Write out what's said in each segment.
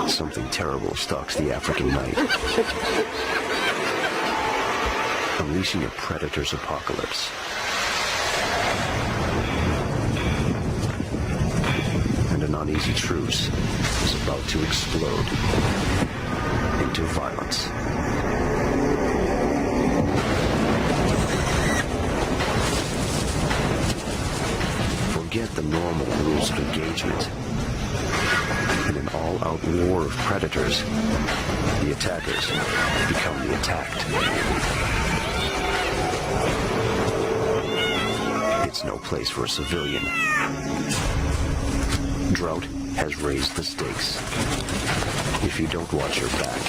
Something terrible stalks the African night, unleashing a predator's apocalypse. And an uneasy truce is about to explode into violence. Forget the normal rules of engagement. In an all-out war of predators, the attackers become the attacked. It's no place for a civilian. Drought has raised the stakes. If you don't watch your back,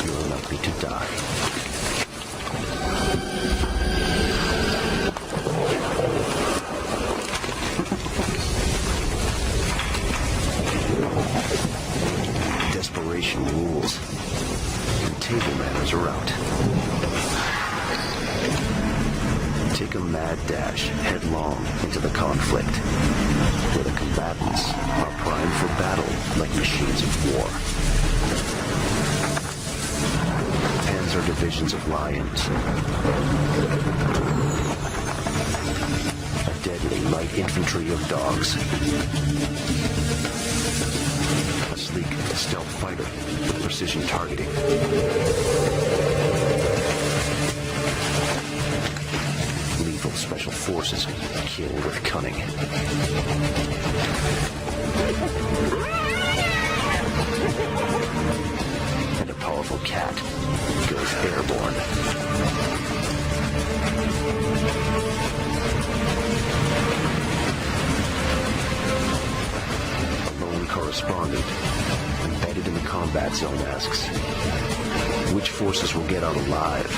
you're likely to die. Desperation rules, and table manners are out. Take a mad dash headlong into the conflict, where the combatants are primed for battle like machines of war. Panzer divisions of lions, a deadly light infantry of dogs, a sleek stealth fighter with precision targeting. Lethal special forces kill with cunning. And a powerful cat goes airborne. A lone correspondent embedded in the combat zone asks, which forces will get out alive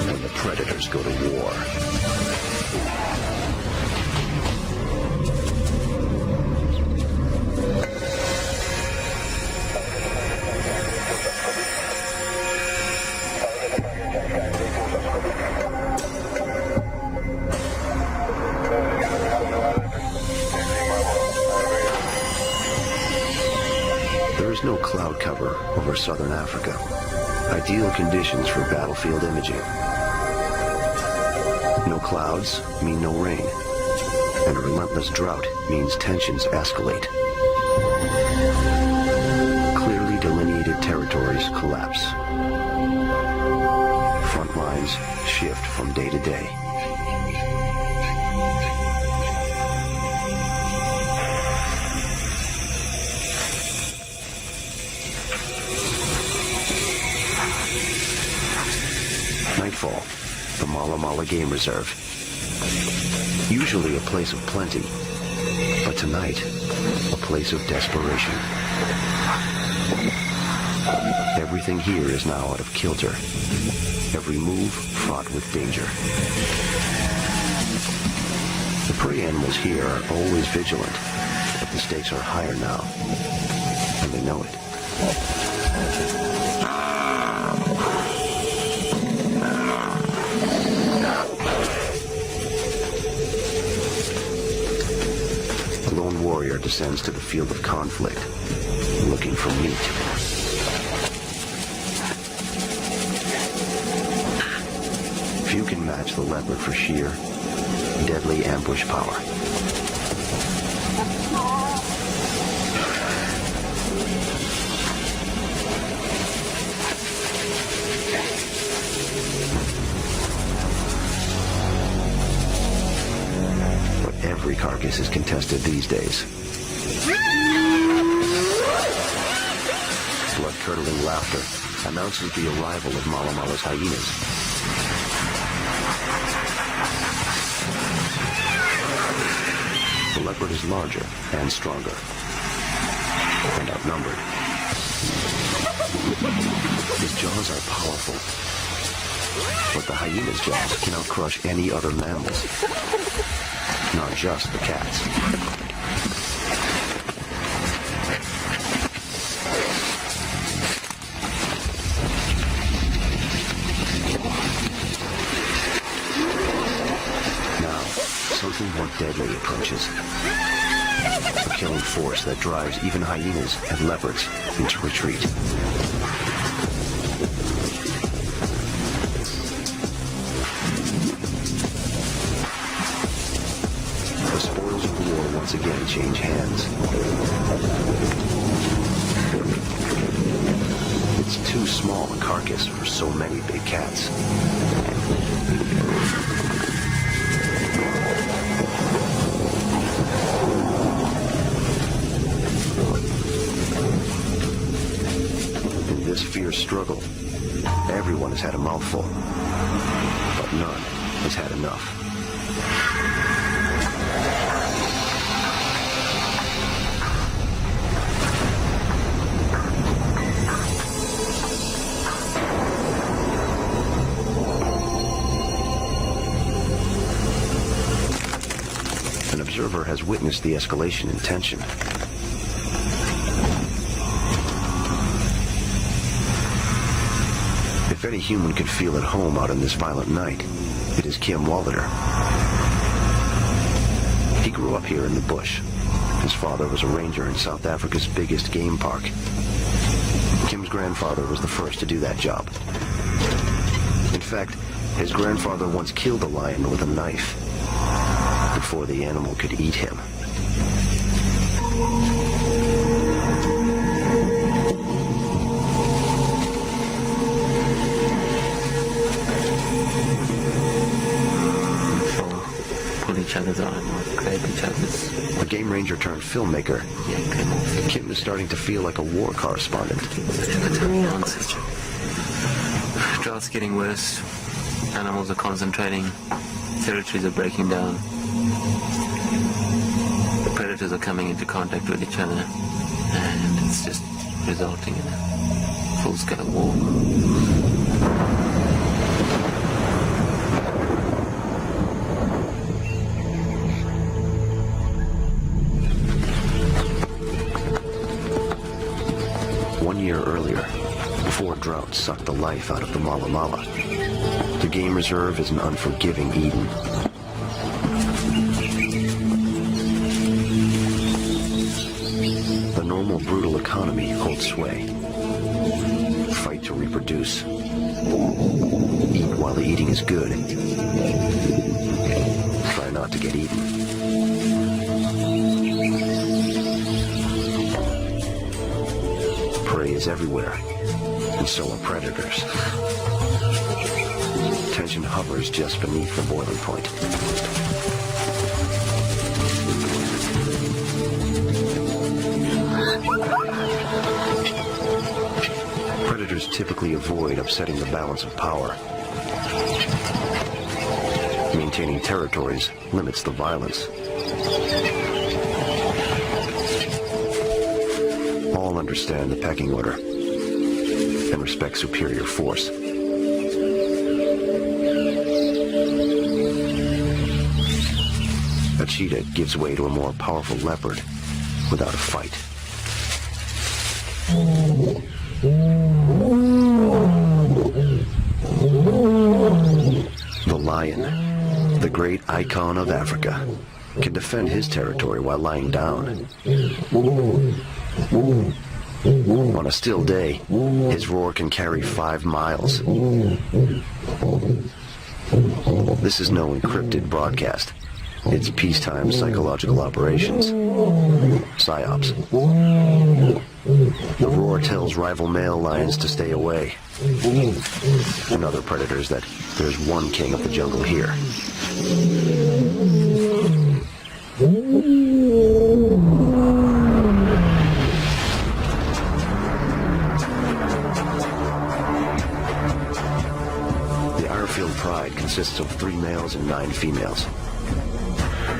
when the predators go to war? There is no cloud cover over southern Africa. Ideal conditions for battlefield imaging. No clouds mean no rain, and a relentless drought means tensions escalate. Clearly delineated territories collapse. Front lines shift from day to day. Nightfall, the Mala Mala Game Reserve. Usually a place of plenty, but tonight, a place of desperation. Everything here is now out of kilter. Every move fraught with danger. The prey animals here are always vigilant, but the stakes are higher now, and they know it. A lone warrior descends to the field of conflict, looking for meat. Few can match the leopard for sheer, deadly ambush power. But every carcass is contested these days. Blood-curdling laughter announces the arrival of Mala Mala's hyenas. The leopard is larger and stronger, and outnumbered. His jaws are powerful, but the hyena's jaws cannot crush any other mammals, not just the cats. Now, something more deadly approaches. A killing force that drives even hyenas and leopards into retreat. The spoils of war once again change hands. It's too small a carcass for so many big cats. In this fierce struggle, everyone has had a mouthful, but none has had enough. An observer has witnessed the escalation in tension. If any human could feel at home out in this violent night, it is Kim Wallader. He grew up here in the bush. His father was a ranger in South Africa's biggest game park. Kim's grandfather was the first to do that job. In fact, his grandfather once killed a lion with a knife before the animal could eat him. Pull each other's arm or grab each other's. A game ranger turned filmmaker, Kim is starting to feel like a war correspondent. Drought's getting worse. Animals are concentrating. Territories are breaking down. The predators are coming into contact with each other, and it's just resulting in a full-scale war. One year earlier, before drought sucked the life out of the Mala Mala, the game reserve is an unforgiving Eden. The normal brutal economy holds sway. Fight to reproduce. Eat while the eating is good. Try not to get eaten. Prey is everywhere, and so are predators. Tension hovers just beneath the boiling point. Predators typically avoid upsetting the balance of power. Maintaining territories limits the violence. All understand the pecking order and respect superior force. A cheetah gives way to a more powerful leopard without a fight. The lion, the great icon of Africa, can defend his territory while lying down. On a still day, his roar can carry 5 miles. This is no encrypted broadcast. It's peacetime psychological operations. PSYOPs. The roar tells rival male lions to stay away, and other predators that there's one king of the jungle here. The Irefield Pride consists of 3 males and 9 females.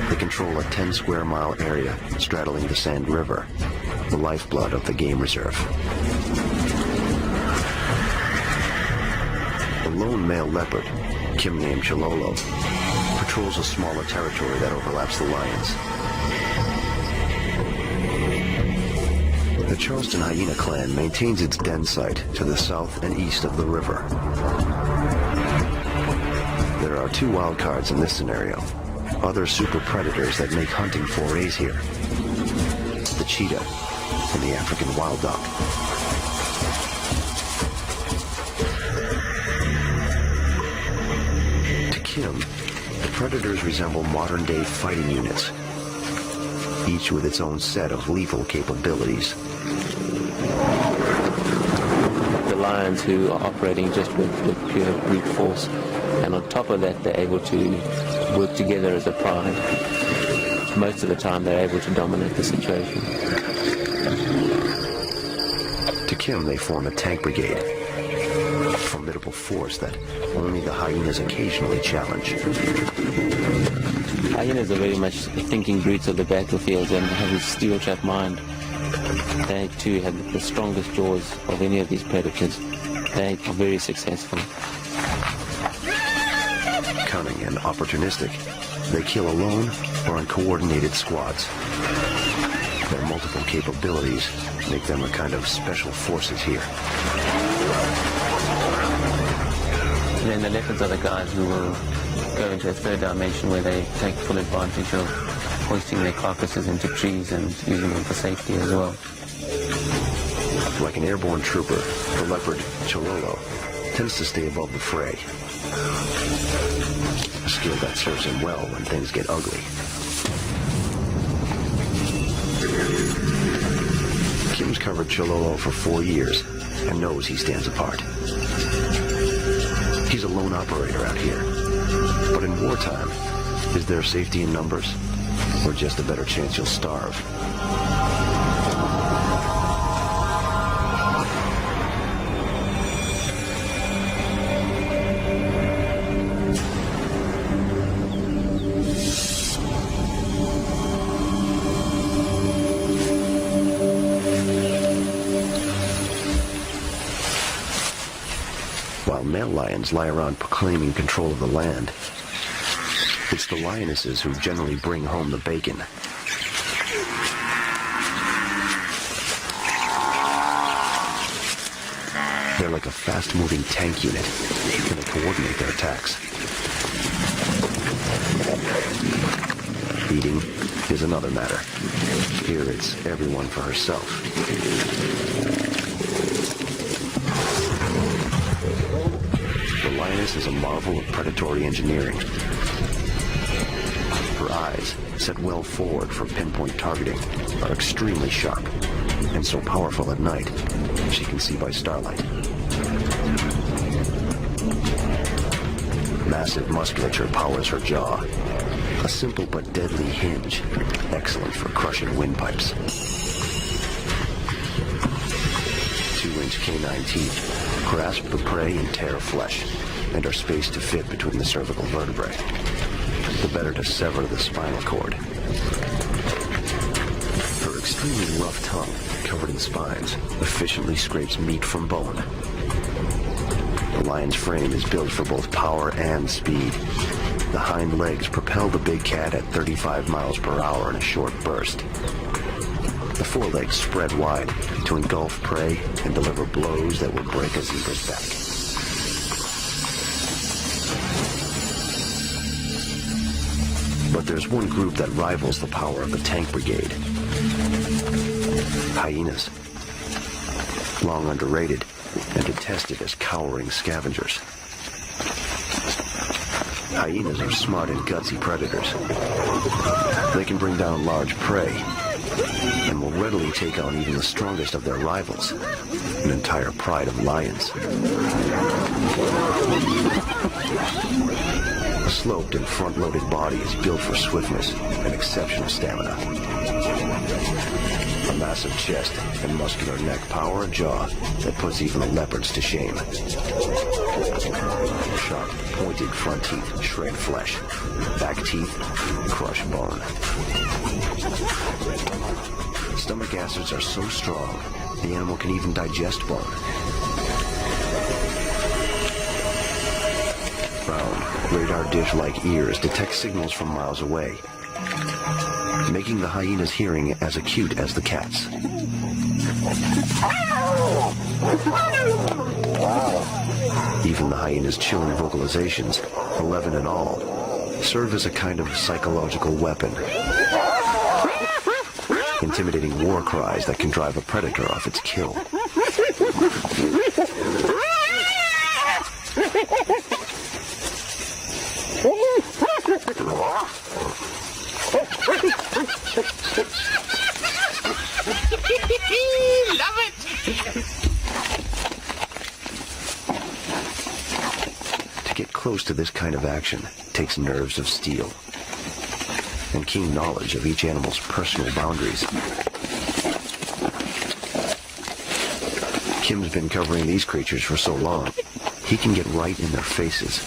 They control a 10-square-mile area straddling the Sand River, the lifeblood of the game reserve. The lone male leopard, Kim named Chilolo, patrols a smaller territory that overlaps the lions. The Charleston Hyena clan maintains its den site to the south and east of the river. There are 2 wild cards in this scenario, other super predators that make hunting forays here. cheetah and the African wild dog. To Kim, the predators resemble modern-day fighting units, each with its own set of lethal capabilities. The lions who are operating just with pure brute force, and on top of that they're able to work together as a pride. Most of the time they're able to dominate the situation. To Kim, they form a tank brigade, a formidable force that only the hyenas occasionally challenge. Hyenas are very much the thinking brutes of the battlefields and have a steel-trap mind. They too have the strongest jaws of any of these predators. They are very successful. Cunning and opportunistic, they kill alone or in coordinated squads. Their multiple capabilities make them a kind of special forces here. Then the leopards are the guys who will go into a third dimension where they take full advantage of hoisting their carcasses into trees and using them for safety as well. Like an airborne trooper, the leopard, Chololo, tends to stay above the fray. A skill that serves him well when things get ugly. Kim's covered Chololo for 4 years and knows he stands apart. He's a lone operator out here. But in wartime, is there safety in numbers? Or just a better chance you'll starve? While male lions lie around proclaiming control of the land, it's the lionesses who generally bring home the bacon. They're like a fast-moving tank unit, and they coordinate their attacks. Eating is another matter. Here it's everyone for herself. The lioness is a marvel of predatory engineering. Her eyes, set well forward for pinpoint targeting, are extremely sharp, and so powerful at night, she can see by starlight. Massive musculature powers her jaw, a simple but deadly hinge, excellent for crushing windpipes. 2-inch canine teeth grasp the prey and tear flesh, and are spaced to fit between the cervical vertebrae, the better to sever the spinal cord. Her extremely rough tongue, covered in spines, efficiently scrapes meat from bone. The lion's frame is built for both power and speed. The hind legs propel the big cat at 35 miles per hour in a short burst. The forelegs spread wide to engulf prey and deliver blows that will break a zebra's back. But there's one group that rivals the power of the tank brigade. Hyenas. Long underrated and detested as cowering scavengers. Hyenas are smart and gutsy predators. They can bring down large prey and will readily take on even the strongest of their rivals, an entire pride of lions. A sloped and front-loaded body is built for swiftness and exceptional stamina. A massive chest and muscular neck power a jaw that puts even the leopards to shame. Sharp, pointed front teeth shred flesh. Back teeth crush bone. Stomach acids are so strong, the animal can even digest bone. Round, radar dish-like ears detect signals from miles away, making the hyena's hearing as acute as the cat's. Even the hyena's chilling vocalizations, 11 in all, serve as a kind of psychological weapon. intimidating war cries that can drive a predator off its kill. Love it! To get close to this kind of action takes nerves of steel and keen knowledge of each animal's personal boundaries. Kim's been covering these creatures for so long, he can get right in their faces.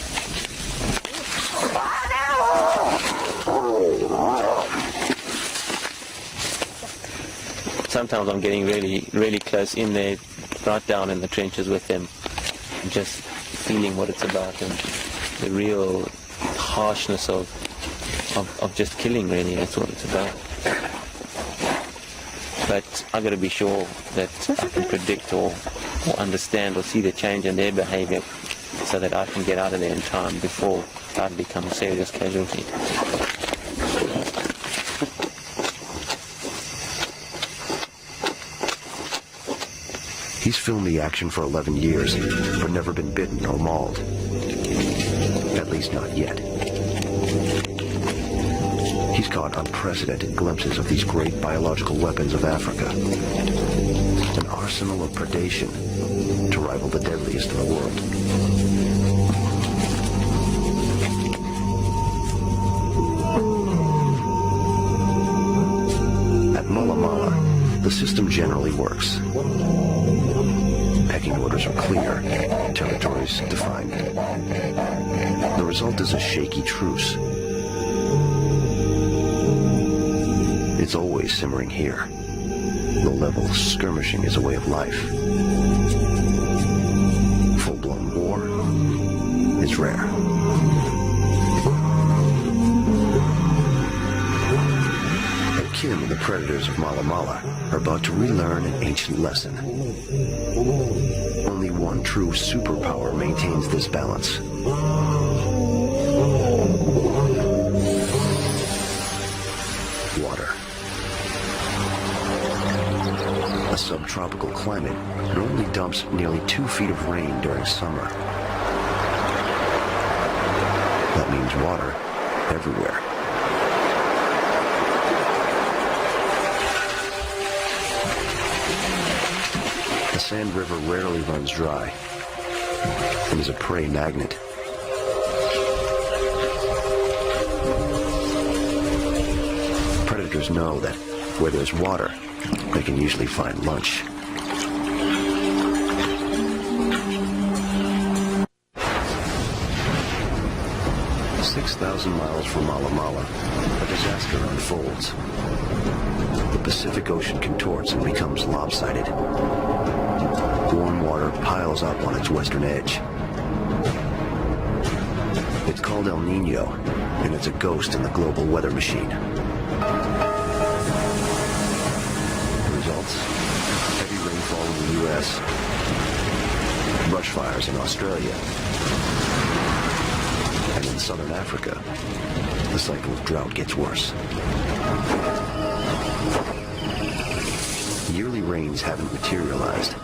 Sometimes I'm getting really close in there, right down in the trenches with them, just feeling what it's about and the real harshness of just killing, really. That's what it's about. But I've got to be sure that I can predict or understand or see the change in their behavior so that I can get out of there in time before I become a serious casualty. He's filmed the action for 11 years, but never been bitten or mauled. At least not yet. He's caught unprecedented glimpses of these great biological weapons of Africa. An arsenal of predation to rival the deadliest in the world. At Mala Mala, the system generally works. Pecking orders are clear, territories defined. The result is a shaky truce. It's always simmering here. Low-level skirmishing is a way of life. Full-blown war is rare. And Kim and the predators of Mala Mala are about to relearn an ancient lesson. Only one true superpower maintains this balance. Water. A subtropical climate normally dumps nearly 2 feet of rain during summer. That means water everywhere. The Sand River rarely runs dry and is a prey magnet. Predators know that where there's water, they can usually find lunch. "6,000 miles from Mala Mala, a disaster unfolds. The Pacific Ocean contorts and becomes lopsided. Warm water piles up on its western edge. It's called El Nino, and it's a ghost in the global weather machine. The results? Heavy rainfall in the U.S., brush fires in Australia, and in southern Africa, the cycle of drought gets worse. Yearly rains haven't materialized.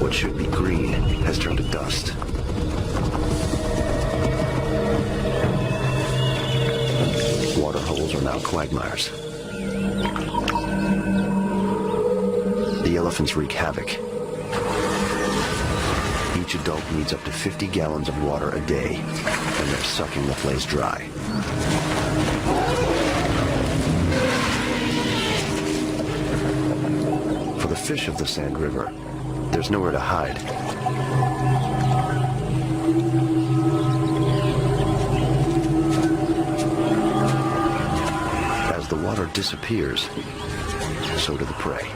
What should be green has turned to dust. Water holes are now quagmires. The elephants wreak havoc. Each adult needs up to 50 gallons of water a day, and they're sucking the place dry. For the fish of the Sand River, there's nowhere to hide. As the water disappears, so do the prey.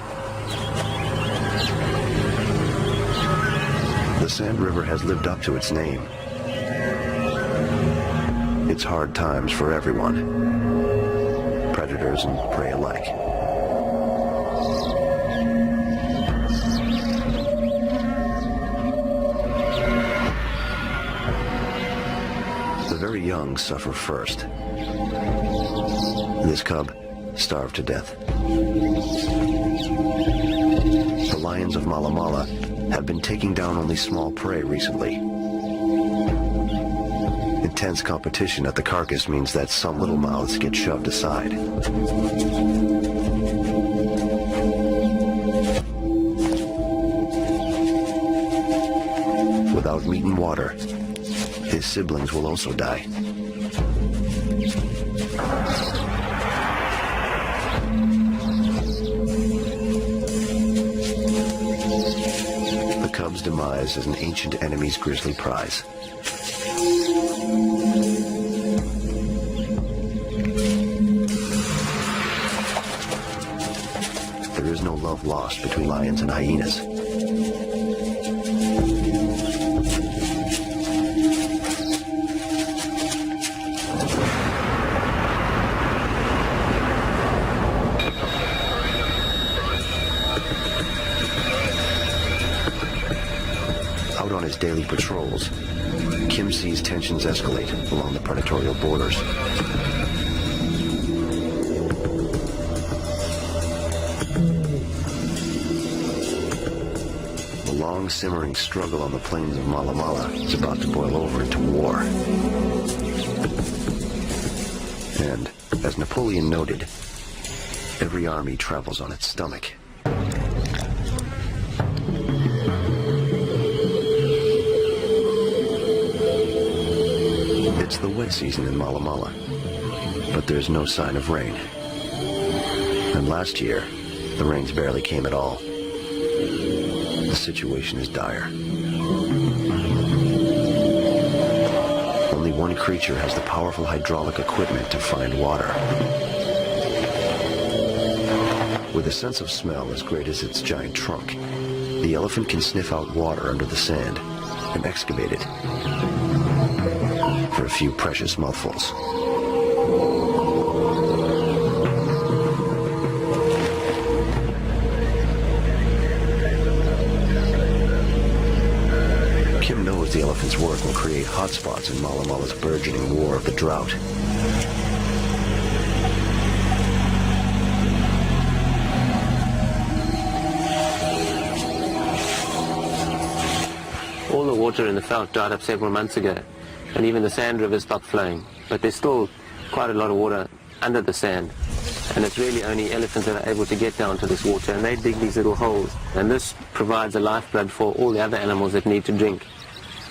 The Sand River has lived up to its name. It's hard times for everyone, predators and prey alike. The very young suffer first. This cub starved to death. The lions of Mala Mala have been taking down only small prey recently. Intense competition at the carcass means that some little mouths get shoved aside. Without meat and water, his siblings will also die. The cub's demise is an ancient enemy's grisly prize. There is no love lost between lions and hyenas. Out on his daily patrols, Kim sees tensions escalate along the predatorial borders. The long simmering struggle on the plains of Mala Mala is about to boil over into war. And, as Napoleon noted, every army travels on its stomach. It's the wet season in Mala Mala, but there's no sign of rain. And last year, the rains barely came at all. The situation is dire. Only one creature has the powerful hydraulic equipment to find water. With a sense of smell as great as its giant trunk, the elephant can sniff out water under the sand and excavate it for a few precious mouthfuls. Kim knows the elephant's work will create hotspots in Mala Mala's burgeoning war of the drought. All the water in the veld dried up several months ago, and even the sand rivers stopped flowing. But there's still quite a lot of water under the sand, and it's really only elephants that are able to get down to this water, and they dig these little holes, and this provides a lifeblood for all the other animals that need to drink.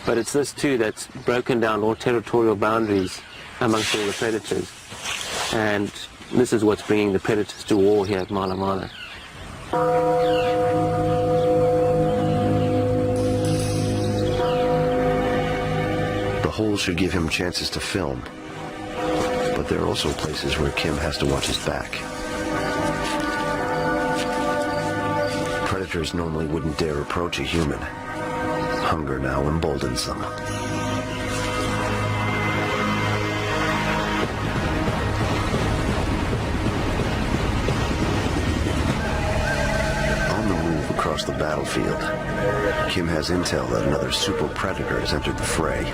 But it's this too that's broken down all territorial boundaries amongst all the predators, and this is what's bringing the predators to war here at Mala Mala. The holes should give him chances to film, but there are also places where Kim has to watch his back. Predators normally wouldn't dare approach a human. Hunger now emboldens them. On the move across the battlefield, Kim has intel that another super predator has entered the fray.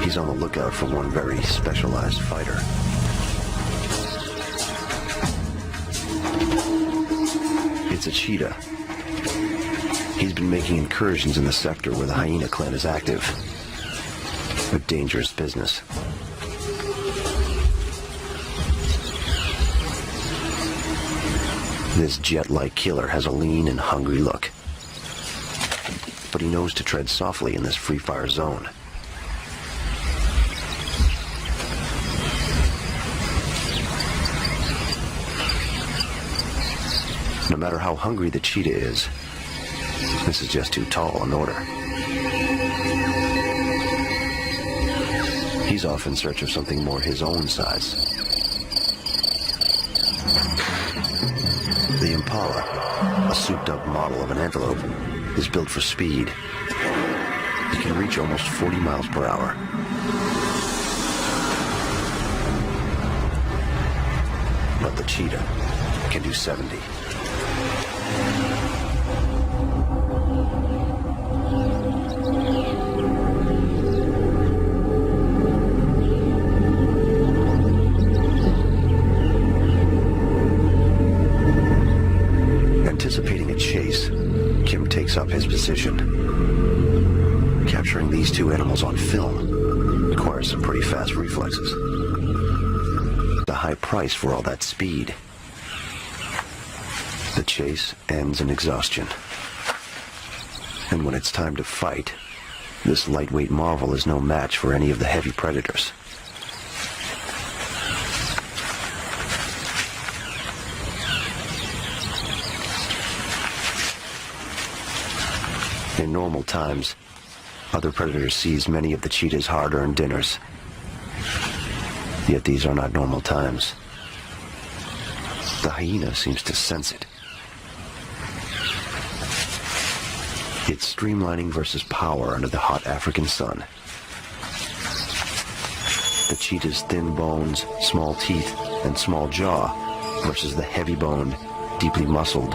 He's on the lookout for one very specialized fighter. It's a cheetah. He's been making incursions in the sector where the hyena clan is active. A dangerous business. This jet-like killer has a lean and hungry look. But he knows to tread softly in this free-fire zone. No matter how hungry the cheetah is, this is just too tall an order. He's off in search of something more his own size. The Impala, a souped-up model of an antelope, is built for speed. It can reach almost 40 miles per hour. But the cheetah can do 70. takes up his position. Capturing these two animals on film requires some pretty fast reflexes. The high price for all that speed. The chase ends in exhaustion. And when it's time to fight, this lightweight marvel is no match for any of the heavy predators. In normal times, other predators seize many of the cheetah's hard-earned dinners. Yet these are not normal times. The hyena seems to sense it. It's streamlining versus power under the hot African sun. The cheetah's thin bones, small teeth, and small jaw versus the heavy-boned, deeply muscled,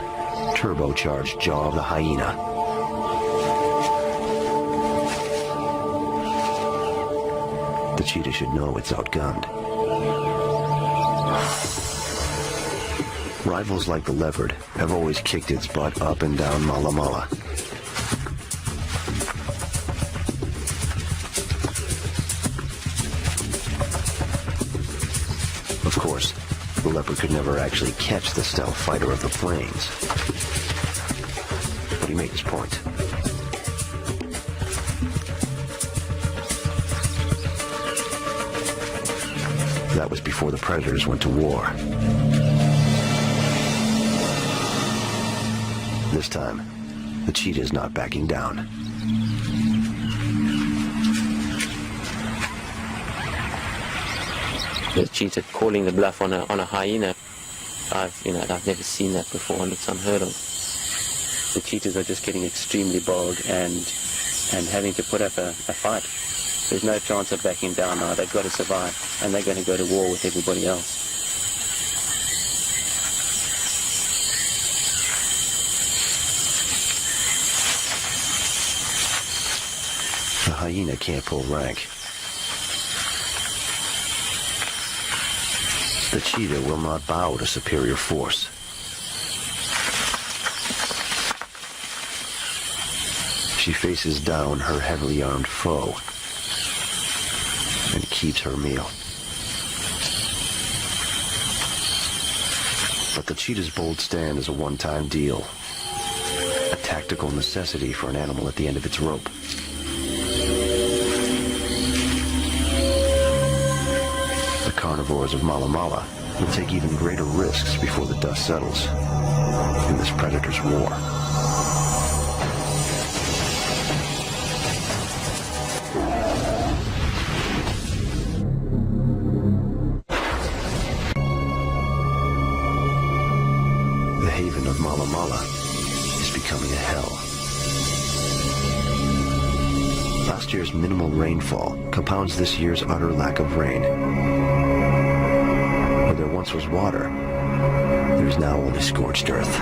turbocharged jaw of the hyena. The cheetah should know it's outgunned. Rivals like the leopard have always kicked its butt up and down Mala Mala. Of course, the leopard could never actually catch the stealth fighter of the plains. But he made his point. That was before the predators went to war. This time, the cheetah is not backing down. The cheetah calling the bluff on a hyena, I've never seen that before, and it's unheard of. The cheetahs are just getting extremely bold and having to put up a fight. There's no chance of backing down now. They've got to survive, and they're going to go to war with everybody else. The hyena can't pull rank. The cheetah will not bow to superior force. She faces down her heavily armed foe and keeps her meal. But the cheetah's bold stand is a one-time deal, a tactical necessity for an animal at the end of its rope. The carnivores of Mala Mala will take even greater risks before the dust settles in this predator's war. The haven of Mala Mala is becoming a hell. Last year's minimal rainfall compounds this year's utter lack of rain. Where there once was water, there is now only scorched earth.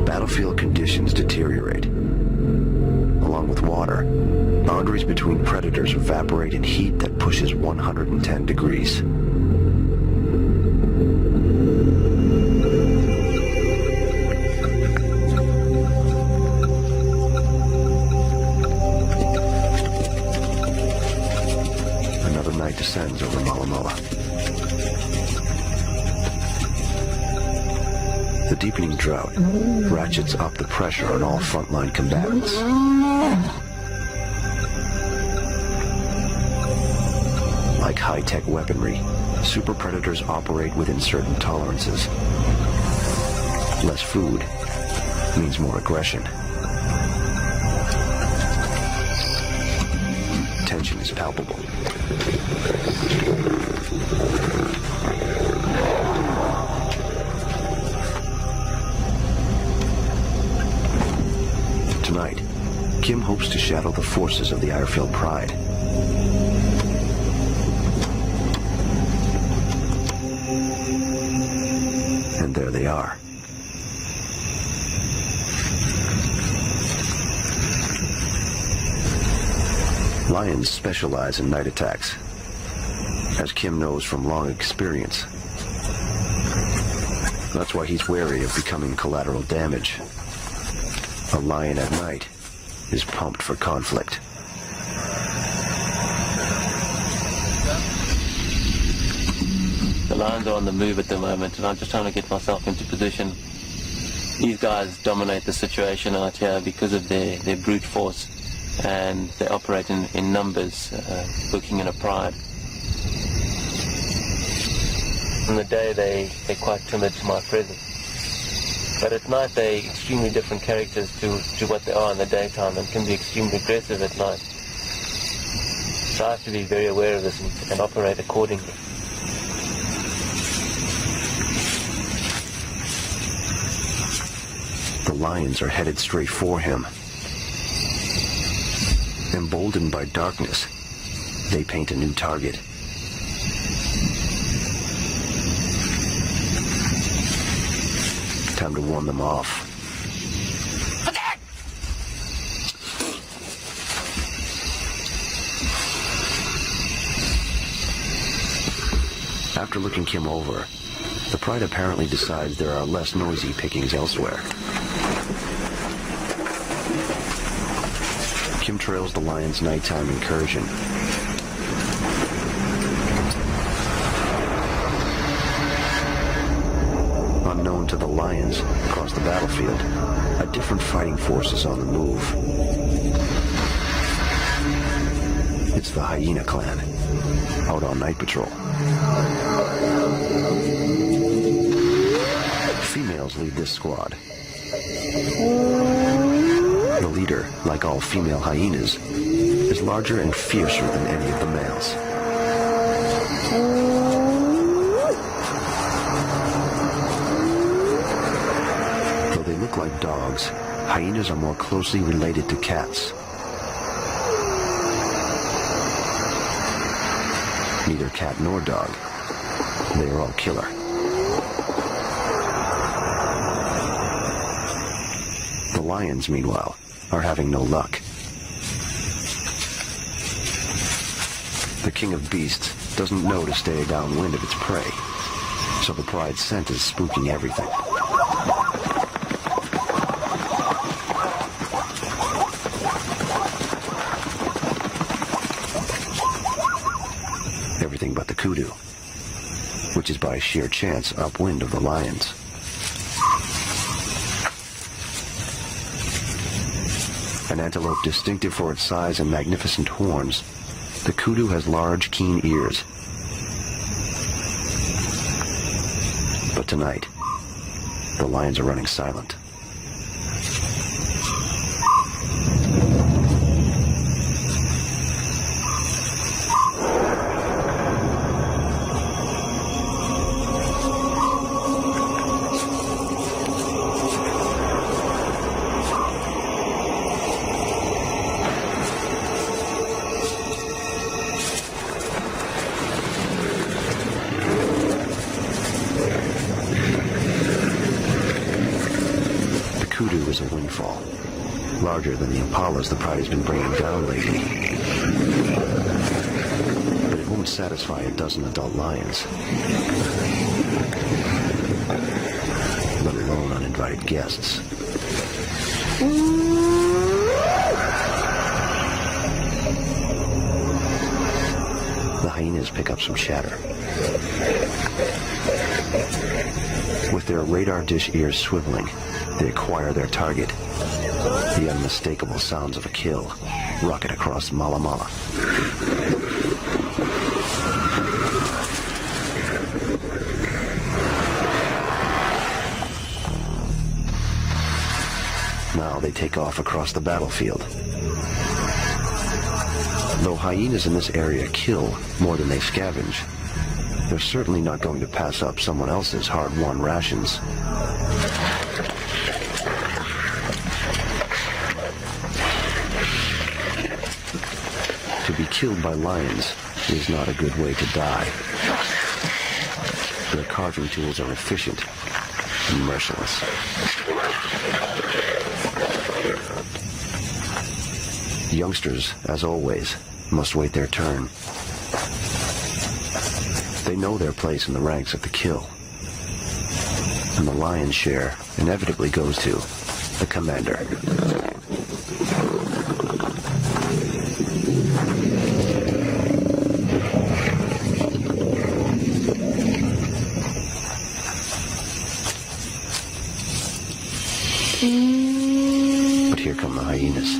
Battlefield conditions deteriorate. Along with water, boundaries between predators evaporate in heat that pushes 110 degrees. Another night descends over Mala Mala. The deepening drought ratchets up the pressure on all frontline combatants. Like high-tech weaponry, super predators operate within certain tolerances. Less food means more aggression. Tension is palpable. Tonight, Kim hopes to shadow the forces of the Irefield Pride. And there they are. Lions specialize in night attacks, as Kim knows from long experience. That's why he's wary of becoming collateral damage. A lion at night is pumped for conflict. The lions are on the move at the moment, and I'm just trying to get myself into position. These guys dominate the situation out here because of their brute force, and they operate in numbers, working in a pride. In the day, they're quite timid to my presence. But at night, they're extremely different characters to what they are in the daytime, and can be extremely aggressive at night. So I have to be very aware of this and operate accordingly. The lions are headed straight for him. Emboldened by darkness, they paint a new target. Time to warn them off. After looking Kim over, the pride apparently decides there are less noisy pickings elsewhere. Kim trails the lion's nighttime incursion. Unknown to the lions across the battlefield, a different fighting force is on the move. It's the hyena clan, out on night patrol. Females lead this squad. The leader, like all female hyenas, is larger and fiercer than any of the males. Though they look like dogs, hyenas are more closely related to cats. Neither cat nor dog. They are all killer. The lions, meanwhile, are having no luck. The king of beasts doesn't know to stay downwind of its prey, so the pride's scent is spooking everything. Everything but the kudu, which is by sheer chance upwind of the lions. An antelope distinctive for its size and magnificent horns, the kudu has large, keen ears. But tonight, the lions are running silent. Is a windfall, larger than the impalas the pride has been bringing down lately. But it won't satisfy a dozen adult lions, let alone uninvited guests. The hyenas pick up some chatter. With their radar dish ears swiveling, they acquire their target. The unmistakable sounds of a kill rocket across Mala Mala. Now they take off across the battlefield. Though hyenas in this area kill more than they scavenge, they're certainly not going to pass up someone else's hard-won rations. To be killed by lions is not a good way to die. Their carving tools are efficient and merciless. Youngsters, as always, must wait their turn. They know their place in the ranks of the kill. And the lion's share inevitably goes to the commander. But here come the hyenas.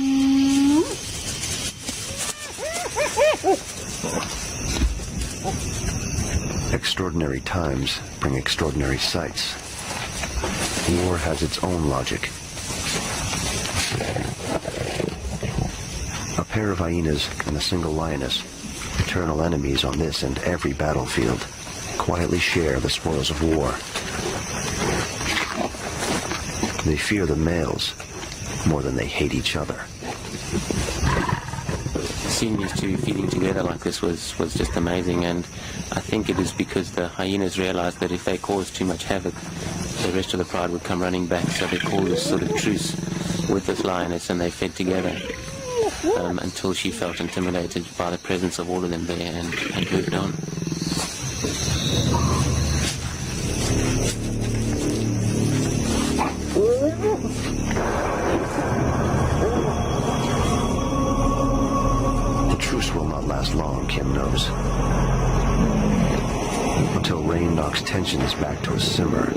Extraordinary times bring extraordinary sights. War has its own logic. A pair of hyenas and a single lioness, eternal enemies on this and every battlefield, quietly share the spoils of war. They fear the males more than they hate each other. Seeing these two feeding together like this was just amazing, and I think it is because the hyenas realized that if they caused too much havoc, the rest of the pride would come running back, so they called this sort of truce with this lioness, and they fed together until she felt intimidated by the presence of all of them there and moved on. The truce will not last long, Kim knows. Until rain knocks tensions back to a simmer,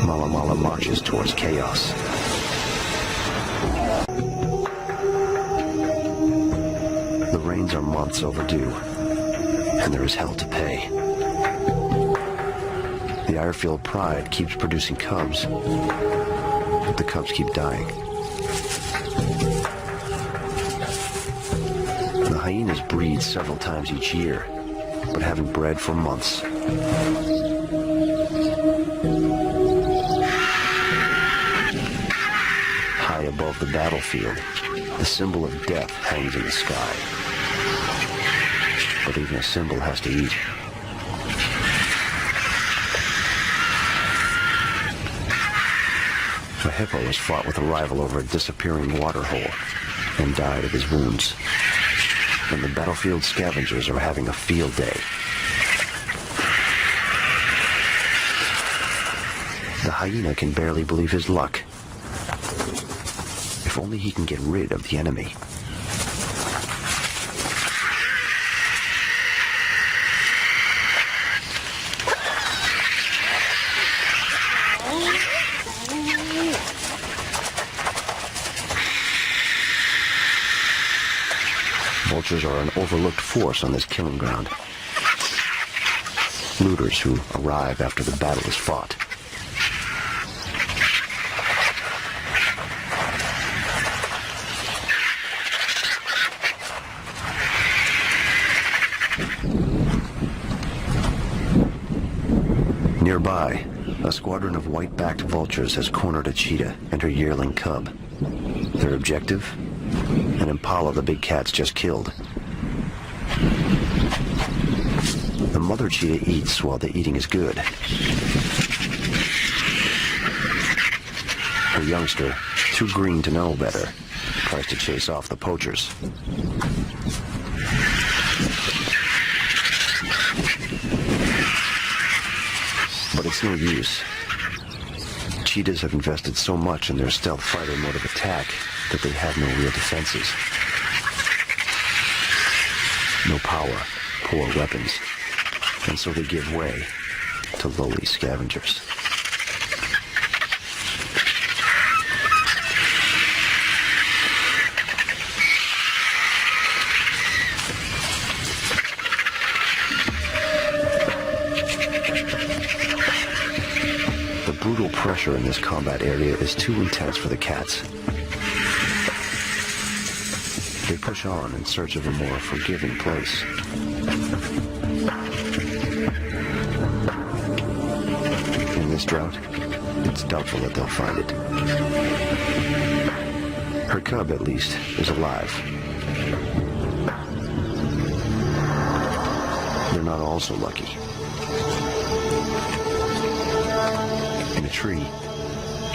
Mala Mala marches towards chaos. The rains are months overdue, and there is hell to pay. The Irefield pride keeps producing cubs, but the cubs keep dying. The hyenas breed several times each year, but haven't bred for months. High above the battlefield, the symbol of death hangs in the sky. But even a symbol has to eat. A hippo has fought with a rival over a disappearing waterhole and died of his wounds. And the battlefield scavengers are having a field day. The hyena can barely believe his luck. If only he can get rid of the enemy. Vultures are an overlooked force on this killing ground. Looters who arrive after the battle is fought. Nearby, a squadron of white-backed vultures has cornered a cheetah and her yearling cub. Their objective? An impala the big cat's just killed. The mother cheetah eats while the eating is good. Her youngster, too green to know better, tries to chase off the poachers. But it's no use. Cheetahs have invested so much in their stealth fighter mode of attack that they have no real defenses. No power, poor weapons, and so they give way to lowly scavengers. The brutal pressure in this combat area is too intense for the cats. They push on in search of a more forgiving place. In this drought, it's doubtful that they'll find it. Her cub, at least, is alive. They're not all so lucky. In a tree,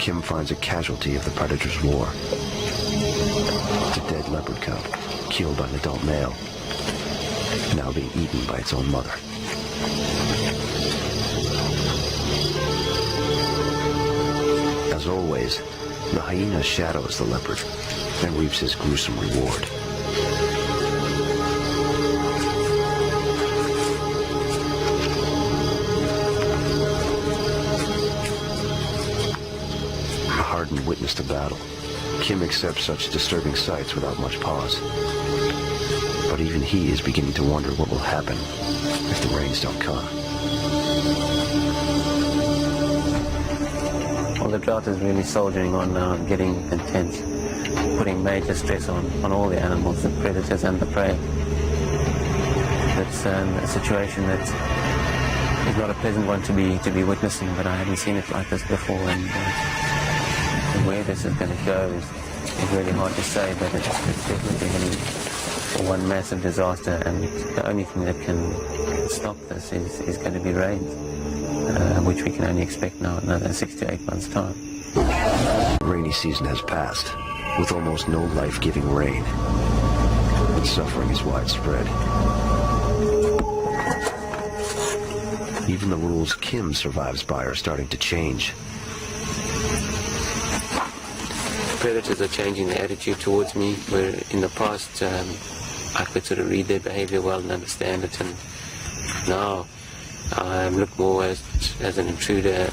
Kim finds a casualty of the predator's war. It's a dead leopard cub. killed by an adult male, now being eaten by its own mother. As always, the hyena shadows the leopard and reaps his gruesome reward. A hardened witness to battle, Kim accepts such disturbing sights without much pause. But even he is beginning to wonder what will happen if the rains don't come. Well, the drought is really soldiering on now and getting intense, putting major stress on all the animals, the predators and the prey. It's a situation that is not a pleasant one to be witnessing, but I haven't seen it like this before, and where this is going to go is really hard to say, but it's definitely heading for one massive disaster, and the only thing that can stop this is going to be rains, which we can only expect now in another 6 to 8 months' time. The rainy season has passed, with almost no life-giving rain, but suffering is widespread. Even the rules Kim survives by are starting to change. Predators are changing their attitude towards me, where in the past I could sort of read their behavior well and understand it, and now I look more as an intruder,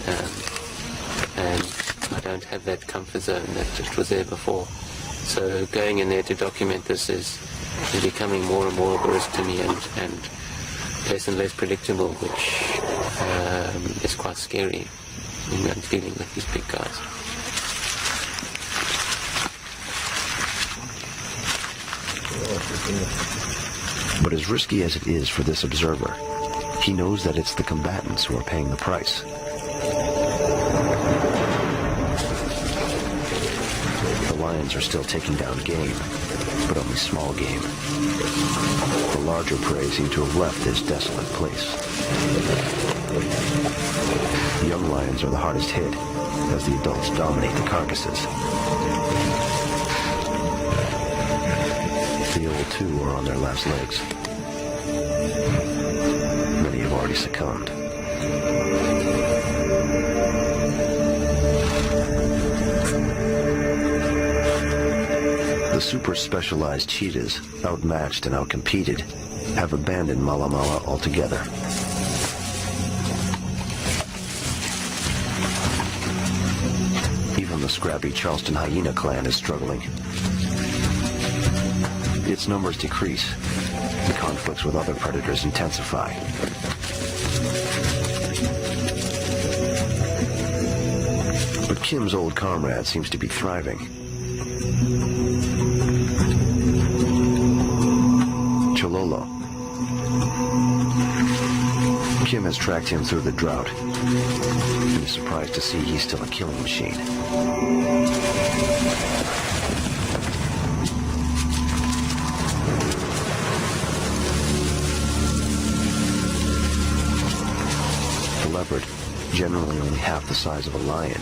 and I don't have that comfort zone that just was there before. So going in there to document this is becoming more and more of a risk to me, and less and less predictable, which is quite scary when I'm dealing with these big guys. But as risky as it is for this observer, he knows that it's the combatants who are paying the price. The lions are still taking down game, but only small game. The larger prey seem to have left this desolate place. The young lions are the hardest hit, as the adults dominate the carcasses. The old too are on their last legs. Many have already succumbed. The super specialized cheetahs, outmatched and outcompeted, have abandoned Mala Mala altogether. Even the scrappy Charleston hyena clan is struggling. Its numbers decrease. The conflicts with other predators intensify. But Kim's old comrade seems to be thriving. Chololo. Kim has tracked him through the drought and is surprised to see he's still a killing machine. The leopard, generally only half the size of a lion,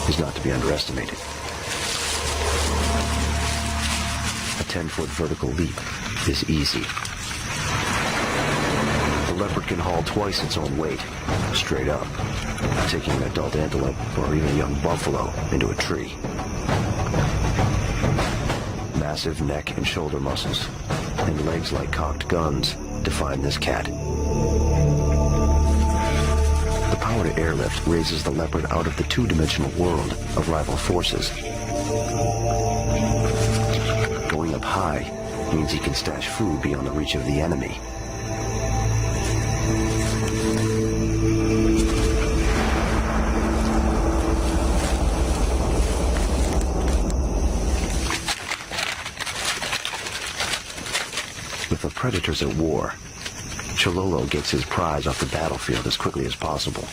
is not to be underestimated. A 10-foot vertical leap is easy. The leopard can haul twice its own weight, straight up, taking an adult antelope or even a young buffalo into a tree. Massive neck and shoulder muscles, and legs like cocked guns, define this cat. The power to airlift raises the leopard out of the two-dimensional world of rival forces. Going up high means he can stash food beyond the reach of the enemy. With the predators at war, Chololo gets his prize off the battlefield as quickly as possible.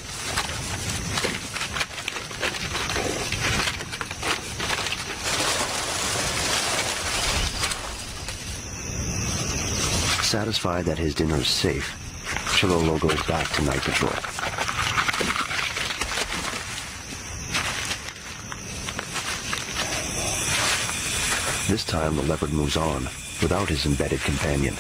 Satisfied that his dinner is safe, Chololo goes back to night patrol. This time the leopard moves on, without his embedded companion.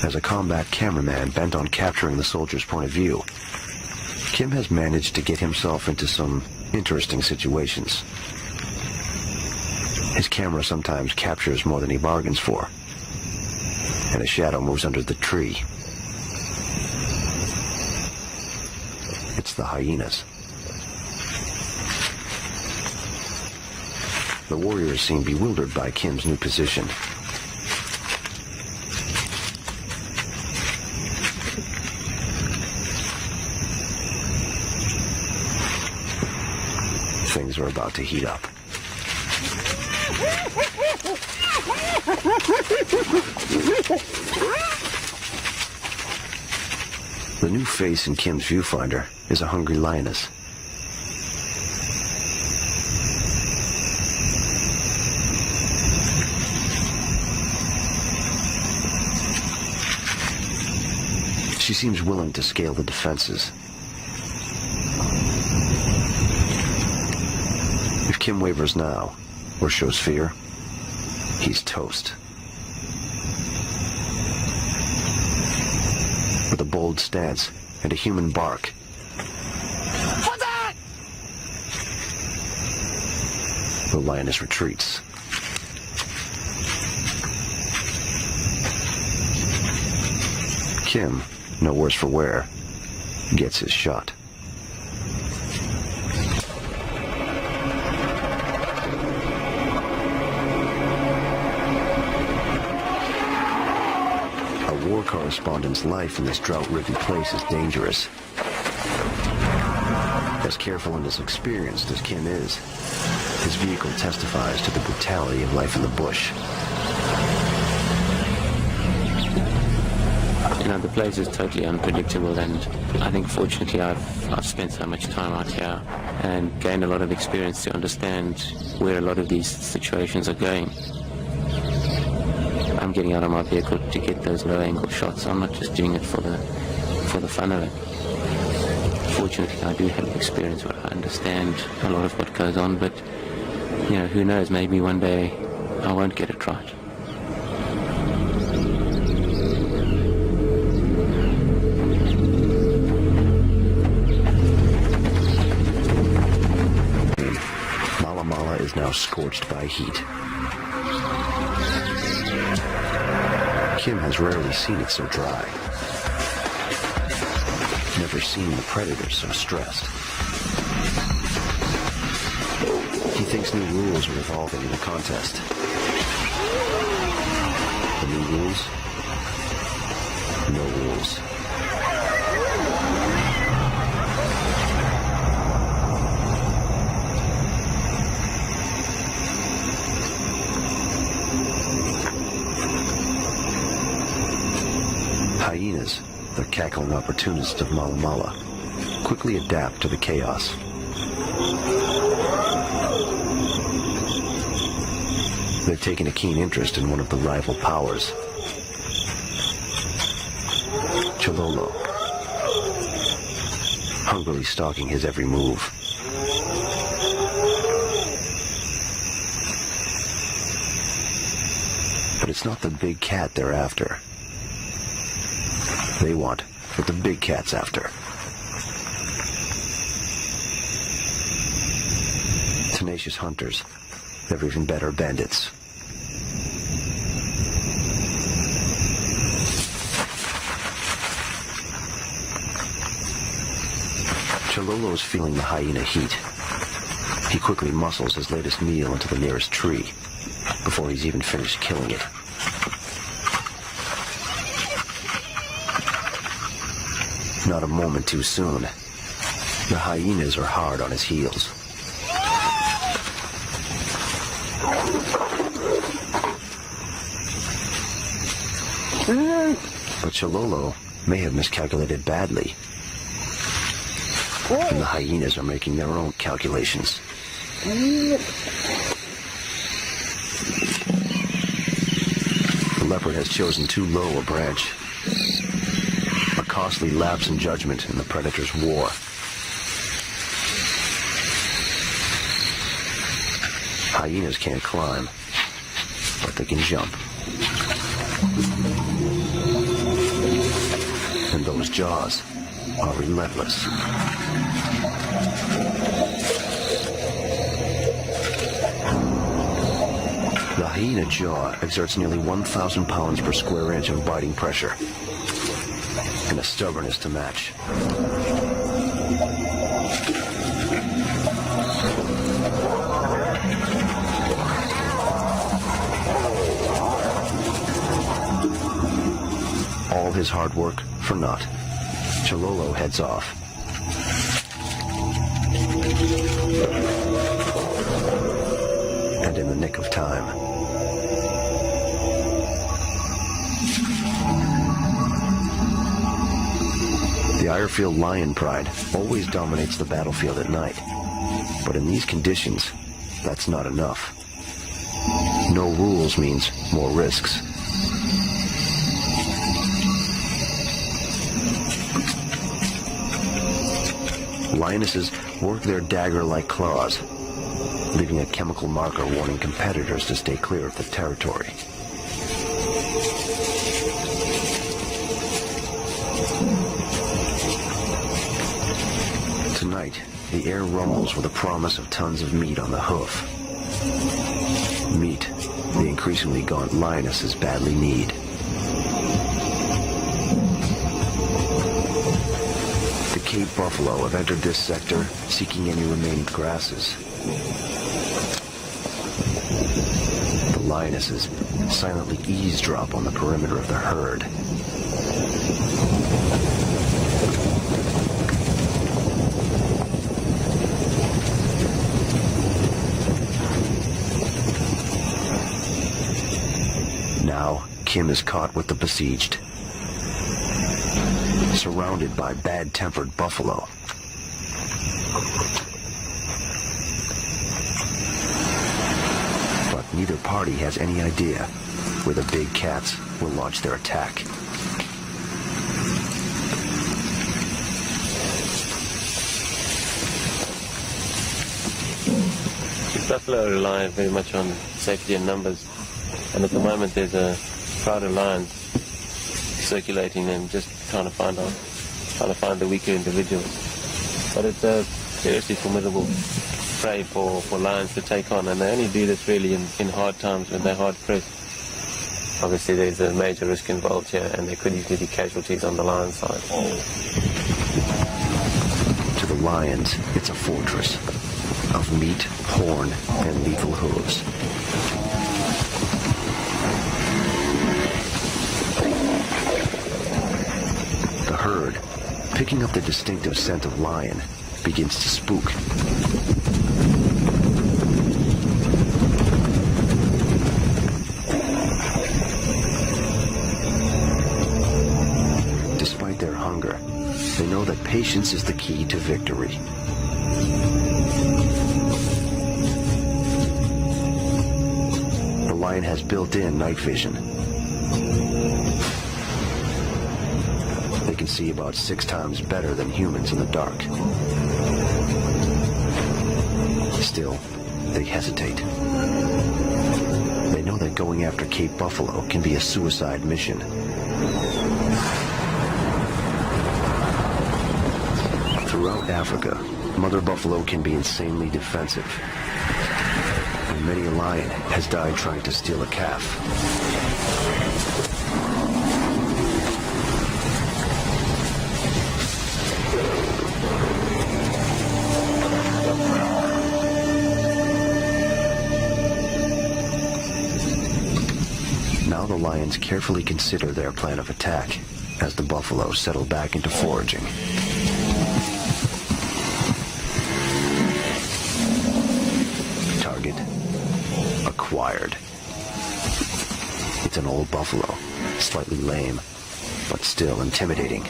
As a combat cameraman bent on capturing the soldier's point of view, Kim has managed to get himself into some interesting situations. His camera sometimes captures more than he bargains for, and a shadow moves under the tree. It's the hyenas. The warriors seem bewildered by Kim's new position. Things are about to heat up. The new face in Kim's viewfinder is a hungry lioness. She seems willing to scale the defenses. If Kim wavers now, or shows fear, he's toast. With a bold stance and a human bark, the lioness retreats. Kim, no worse for wear, gets his shot. A war correspondent's life in this drought-ridden place is dangerous. As careful and as experienced as Kim is, his vehicle testifies to the brutality of life in the bush. You know, the place is totally unpredictable, and I think fortunately I've spent so much time out here and gained a lot of experience to understand where a lot of these situations are going. I'm getting out of my vehicle to get those low-angle shots. I'm not just doing it for the fun of it. Fortunately, I do have experience where I understand a lot of what goes on, but you know, who knows, maybe one day I won't get it right. Is now scorched by heat. Kim has rarely seen it so dry. Never seen the predators so stressed. He thinks new rules are evolving in the contest. The new rules? No rules. Hyenas, the cackling opportunists of Mala Mala, quickly adapt to the chaos. They've taken a keen interest in one of the rival powers, Chololo, hungrily stalking his every move. But it's not the big cat they're after. They want what the big cat's after. Tenacious hunters, they're even better bandits. Chololo's feeling the hyena heat. He quickly muscles his latest meal into the nearest tree before he's even finished killing it. Not a moment too soon. The hyenas are hard on his heels. But Chololo may have miscalculated badly. And the hyenas are making their own calculations. The leopard has chosen too low a branch. A costly lapse in judgment in the predator's war. Hyenas can't climb, but they can jump. And those jaws are relentless. The hyena jaw exerts nearly 1,000 pounds per square inch of biting pressure, and a stubbornness to match. All his hard work for naught. Chololo heads off. And in the nick of time. The Irefield lion pride always dominates the battlefield at night. But in these conditions, that's not enough. No rules means more risks. Lionesses work their dagger-like claws, leaving a chemical marker warning competitors to stay clear of the territory. Tonight, the air rumbles with the promise of tons of meat on the hoof. Meat the increasingly gaunt lionesses badly need. Cape buffalo have entered this sector, seeking any remaining grasses. The lionesses silently eavesdrop on the perimeter of the herd. Now, Kim is caught with the besieged, surrounded by bad-tempered buffalo. But neither party has any idea where the big cats will launch their attack. Buffalo rely very much on safety and numbers, and at the moment there's a crowd of lions circulating and just trying to find the weaker individuals. But it's a seriously formidable prey for lions to take on, and they only do this really in hard times when they're hard pressed. Obviously there's a major risk involved here, and there could easily be casualties on the lion side. To the lions, it's a fortress of meat, horn, and lethal hooves. The herd, picking up the distinctive scent of lion, begins to spook. Despite their hunger, they know that patience is the key to victory. The lion has built-in night vision. They can see about 6 times better than humans in the dark. Still, they hesitate. They know that going after Cape Buffalo can be a suicide mission. Throughout Africa, mother buffalo can be insanely defensive, and many a lion has died trying to steal a calf. Now the lions carefully consider their plan of attack as the buffalo settle back into foraging. Target acquired. It's an old buffalo, slightly lame, but still intimidating.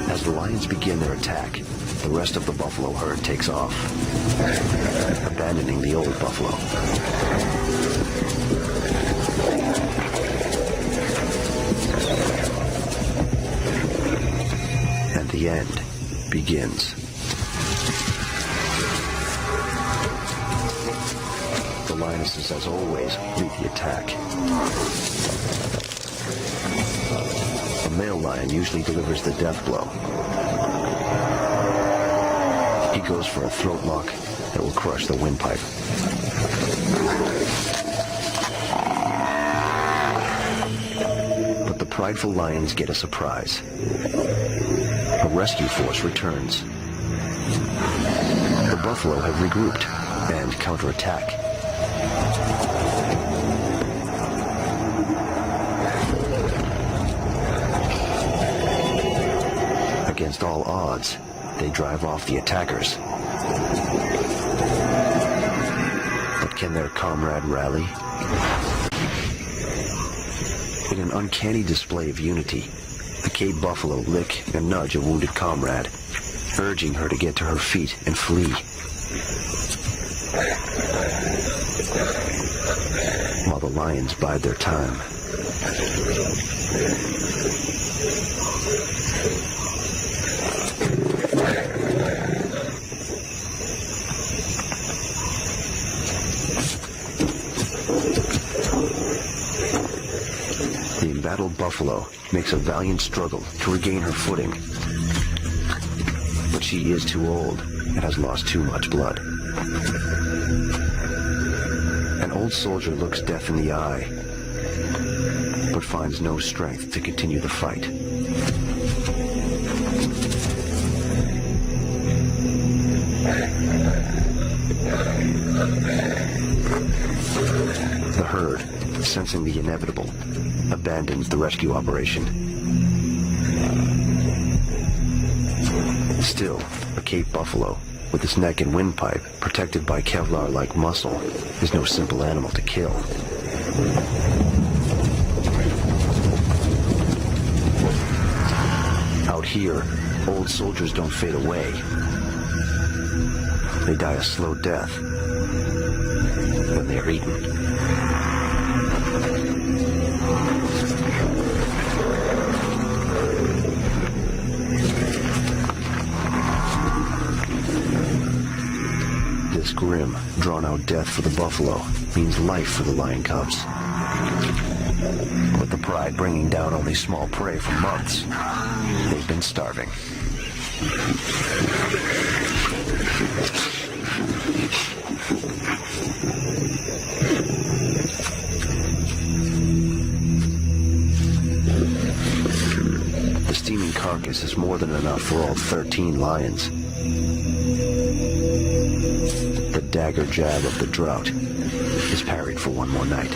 As the lions begin their attack, the rest of the buffalo herd takes off, abandoning the old buffalo. the end begins. The lionesses, as always, lead the attack. The male lion usually delivers the death blow. He goes for a throat lock that will crush the windpipe. But the prideful lions get a surprise. A rescue force returns. The buffalo have regrouped and counterattack. Against all odds, they drive off the attackers. But can their comrade rally? In an uncanny display of unity, the Cape buffalo lick and nudge a wounded comrade, urging her to get to her feet and flee. While the lions bide their time. The embattled buffalo makes a valiant struggle to regain her footing. But she is too old and has lost too much blood. An old soldier looks death in the eye, but finds no strength to continue the fight. The herd, sensing the inevitable, abandons the rescue operation. Still, a Cape buffalo, with its neck and windpipe protected by Kevlar-like muscle, is no simple animal to kill. Out here, old soldiers don't fade away. They die a slow death when they are eaten. This grim, drawn-out death for the buffalo means life for the lion cubs. With the pride bringing down only small prey for months, they've been starving. The steaming carcass is more than enough for all 13 lions. The dagger jab of the drought is parried for one more night.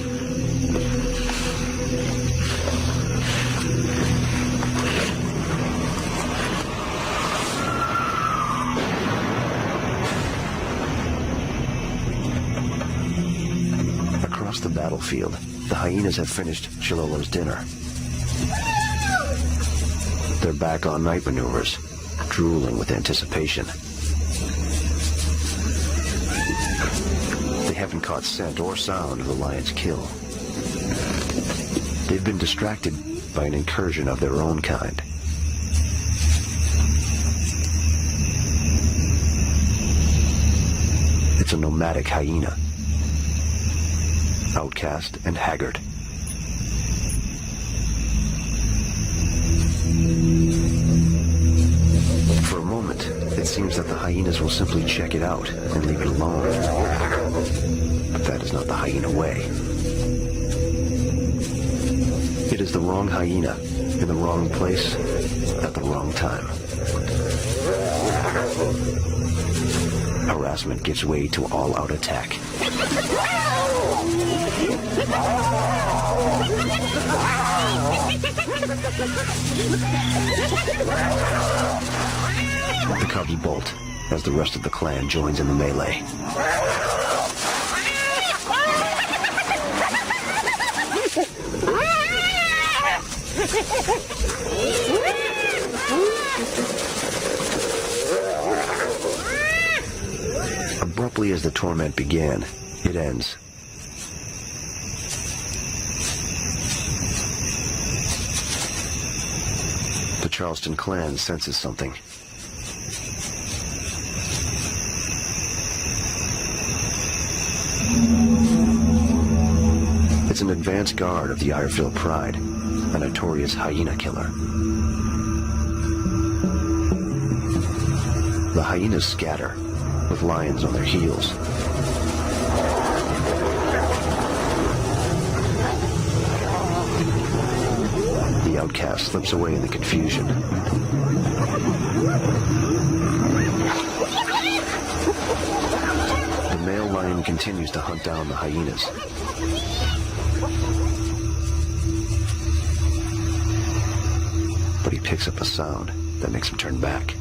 Across the battlefield, the hyenas have finished Chilolo's dinner. They're back on night maneuvers, drooling with anticipation. They haven't caught scent or sound of the lion's kill. They've been distracted by an incursion of their own kind. It's a nomadic hyena, outcast and haggard. For a moment, it seems that the hyenas will simply check it out and leave it alone. But that is not the hyena way. It is the wrong hyena, in the wrong place, at the wrong time. Harassment gives way to all-out attack. The cubs bolt as the rest of the clan joins in the melee. Abruptly as the torment began, it ends. The Charleston clan senses something. It's an advance guard of the Iredale Pride, a notorious hyena killer. The hyenas scatter, with lions on their heels. The outcast slips away in the confusion. The male lion continues to hunt down the hyenas. But he picks up a sound that makes him turn back.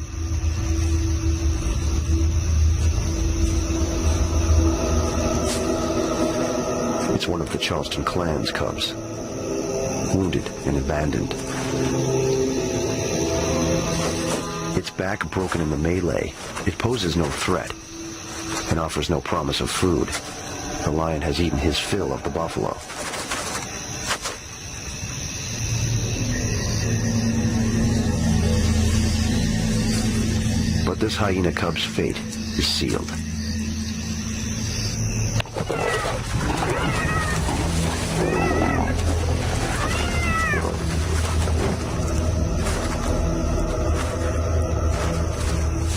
It's one of the Charleston clan's cubs, wounded and abandoned. Its back broken in the melee, it poses no threat and offers no promise of food. The lion has eaten his fill of the buffalo. But this hyena cub's fate is sealed.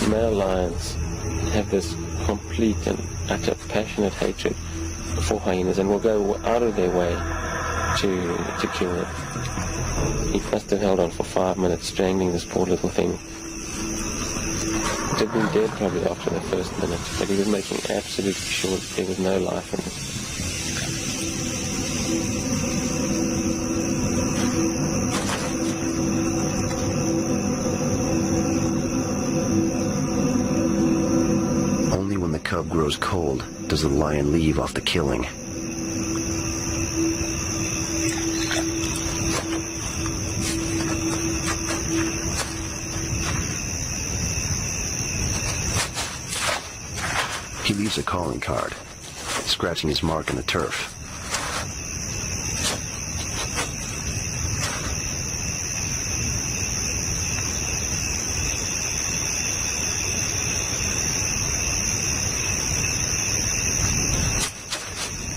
Male lions have this complete and utter passionate hatred for hyenas and will go out of their way to kill it. He must have held on for 5 minutes, strangling this poor little thing. It had been dead probably after the first minute, but he was making absolutely sure that there was no life in it. Cub grows cold, does the lion leave off the killing. He leaves a calling card, scratching his mark in the turf.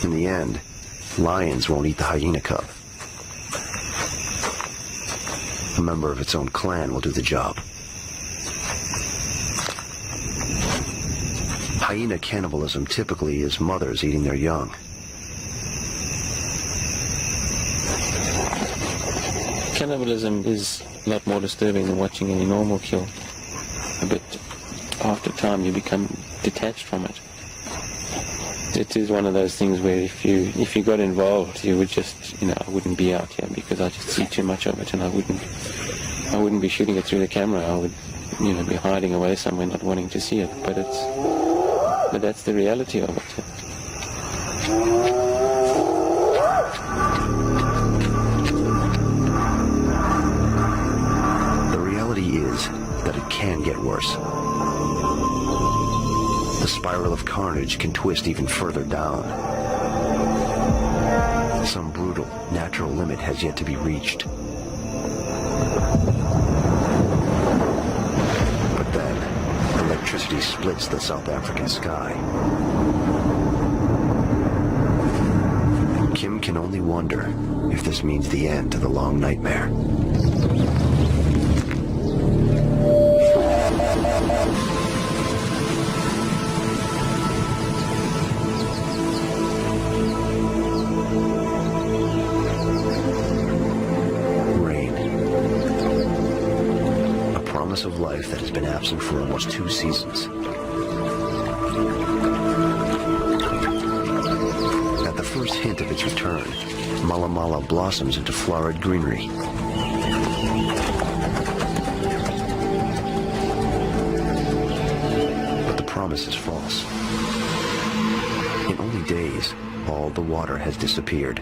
In the end, lions won't eat the hyena cub. A member of its own clan will do the job. Hyena cannibalism typically is mothers eating their young. Cannibalism is a lot more disturbing than watching any normal kill. But after time you become detached from it. It is one of those things where if you got involved, you would just, I wouldn't be out here because I just see too much of it, and I wouldn't be shooting it through the camera. I would, be hiding away somewhere, not wanting to see it. But that's the reality of it. The reality is that it can get worse. The spiral of carnage can twist even further down. Some brutal, natural limit has yet to be reached. But then, electricity splits the South African sky. Kim can only wonder if this means the end to the long nightmare. Of life that has been absent for almost 2 seasons. At the first hint of its return, Mala Mala blossoms into florid greenery. But the promise is false. In only days, all the water has disappeared.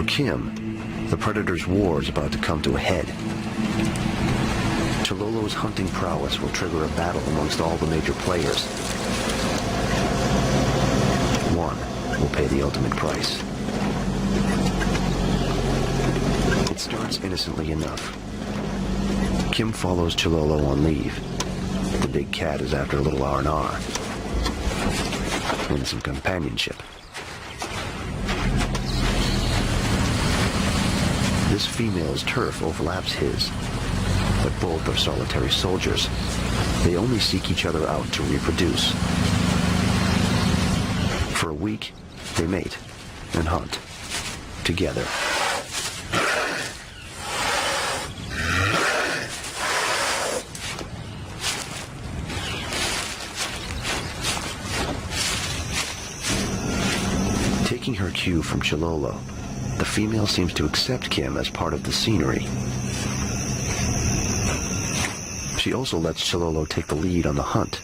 Kim, the Predator's war is about to come to a head. Chololo's hunting prowess will trigger a battle amongst all the major players. One will pay the ultimate price. It starts innocently enough. Kim follows Chilolo on leave. The big cat is after a little R&R. And some companionship. This female's turf overlaps his, but both are solitary soldiers. They only seek each other out to reproduce. For a week, they mate and hunt together. Taking her cue from Chilolo, the female seems to accept Kim as part of the scenery. She also lets Chilolo take the lead on the hunt.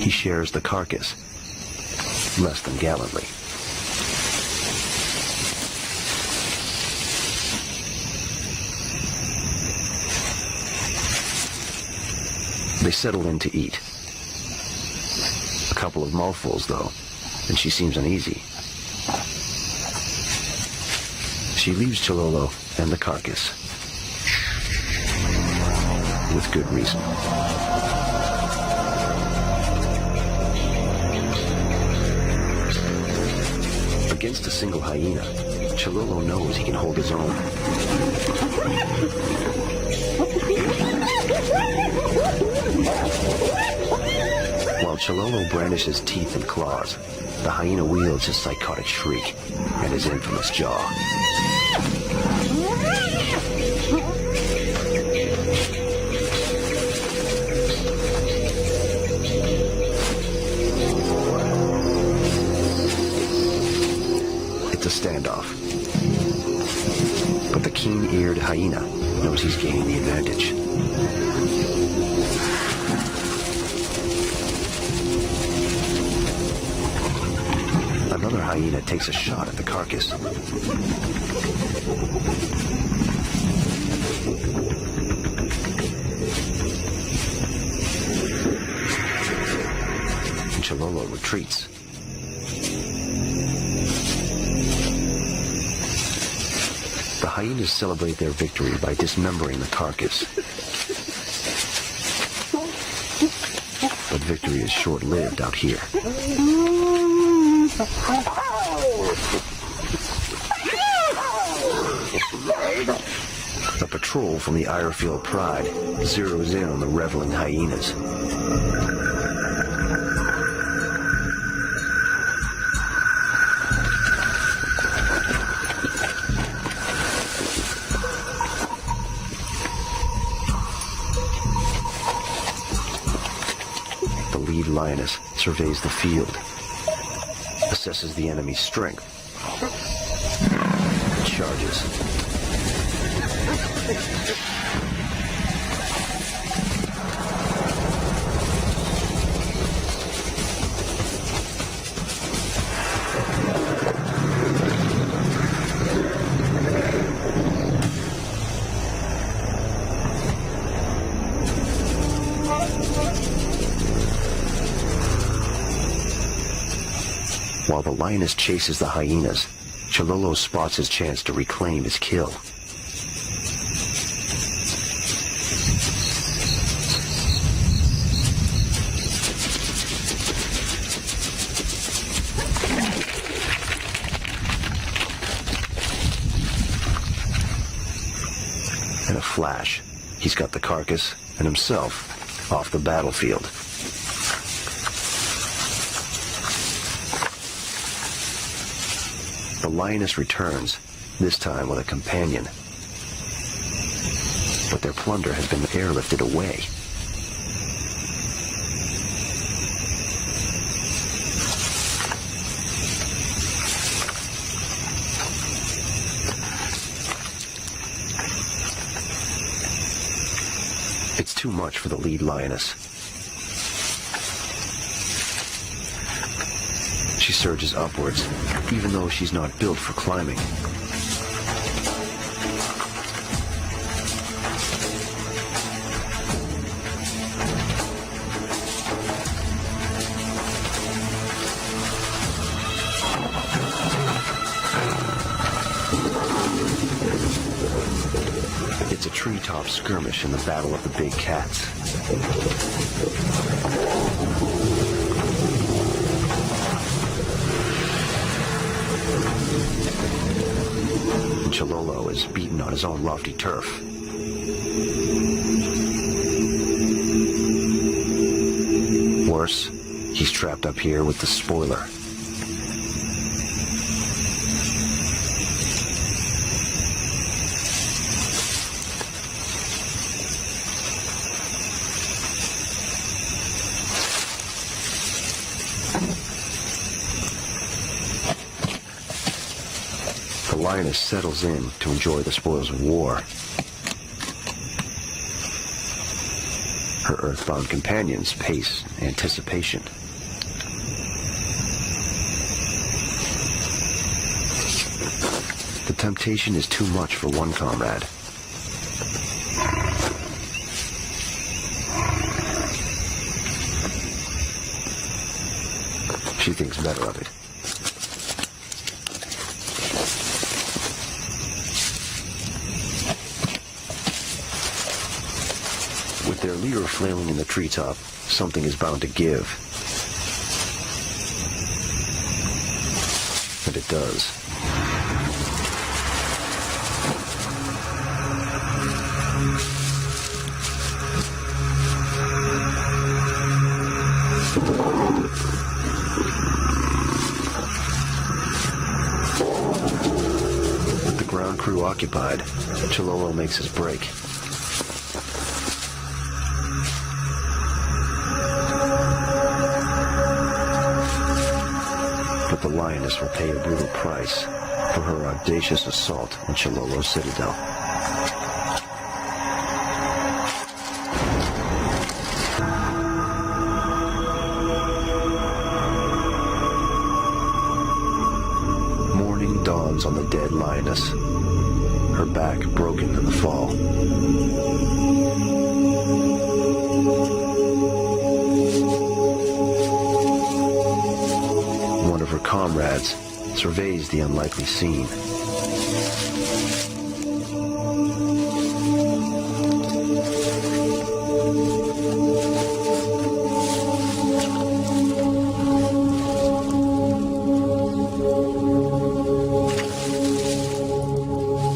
He shares the carcass, less than gallantly. They settle in to eat. A couple of mouthfuls, though, and she seems uneasy. She leaves Chilolo and the carcass. With good reason. Against a single hyena, Chilolo knows he can hold his own. While Chilolo brandishes teeth and claws, the hyena wields his psychotic shriek and his infamous jaw. It's a standoff. But the keen-eared hyena knows he's gaining the advantage. Another hyena takes a shot at the carcass. Chilolo retreats. The hyenas celebrate their victory by dismembering the carcass. But victory is short-lived out here. A patrol from the Irefield Pride zeroes in on the reveling hyenas. The lead lioness surveys the field, assesses the enemy's strength, charges. While the lioness chases the hyenas, Chilolo spots his chance to reclaim his kill. In a flash, he's got the carcass and himself off the battlefield. The lioness returns, this time with a companion. But their plunder has been airlifted away. It's too much for the lead lioness. She surges upwards, even though she's not built for climbing. It's a treetop skirmish in the battle of the big cats. Chilolo is beaten on his own lofty turf. Worse, he's trapped up here with the spoiler. The lioness settles in to enjoy the spoils of war. Her earthbound companions pace anticipation. The temptation is too much for one comrade. She thinks better of it. With their leader flailing in the treetop, something is bound to give. And it does. With the ground crew occupied, Chilolo makes his break. But the lioness will pay a brutal price for her audacious assault on Chilolo's citadel. Morning dawns on the dead lioness, her back broken in the fall. One of her comrades surveys the unlikely scene.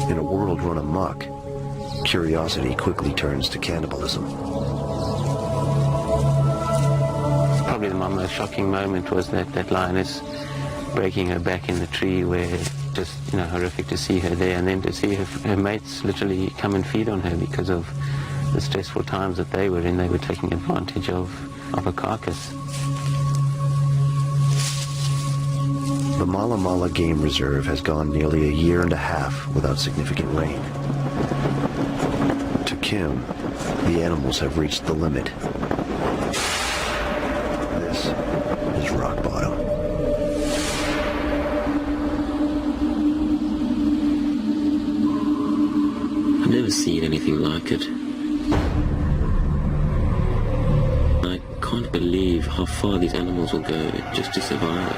In a world run amok, curiosity quickly turns to cannibalism. Probably my most shocking moment was that lioness breaking her back in the tree, where just, horrific to see her there, and then to see her mates literally come and feed on her because of the stressful times that they were in. They were taking advantage of a carcass. The Mala Mala Game Reserve has gone nearly a year and a half without significant rain. To Kim, the animals have reached the limit. This is rock bottom. I've never seen anything like it. I can't believe how far these animals will go just to survive.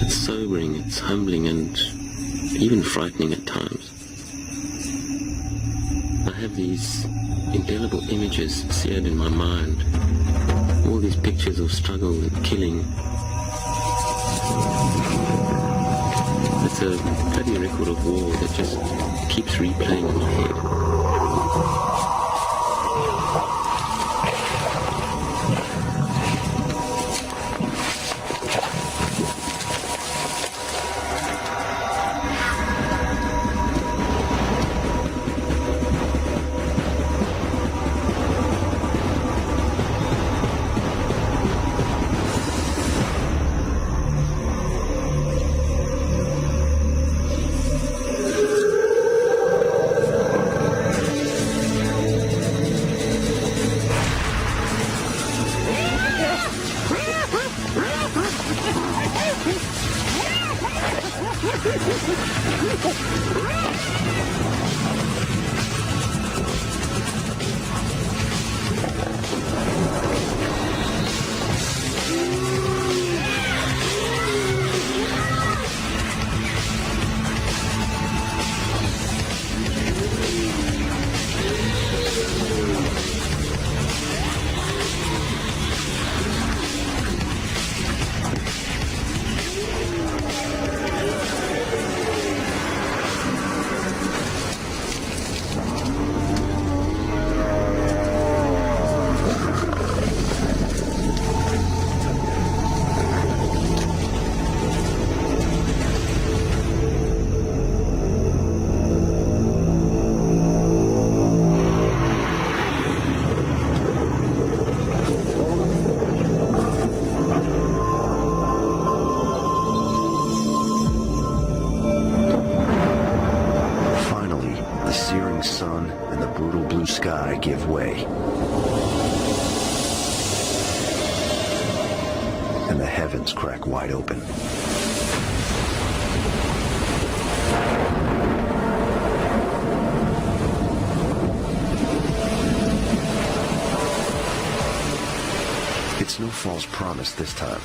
It's sobering, it's humbling, and even frightening at times. I have these indelible images seared in my mind. All these pictures of struggle and killing. It's a bloody record of war that just keeps replaying in my head. Sun and the brutal blue sky give way. And the heavens crack wide open. It's no false promise this time.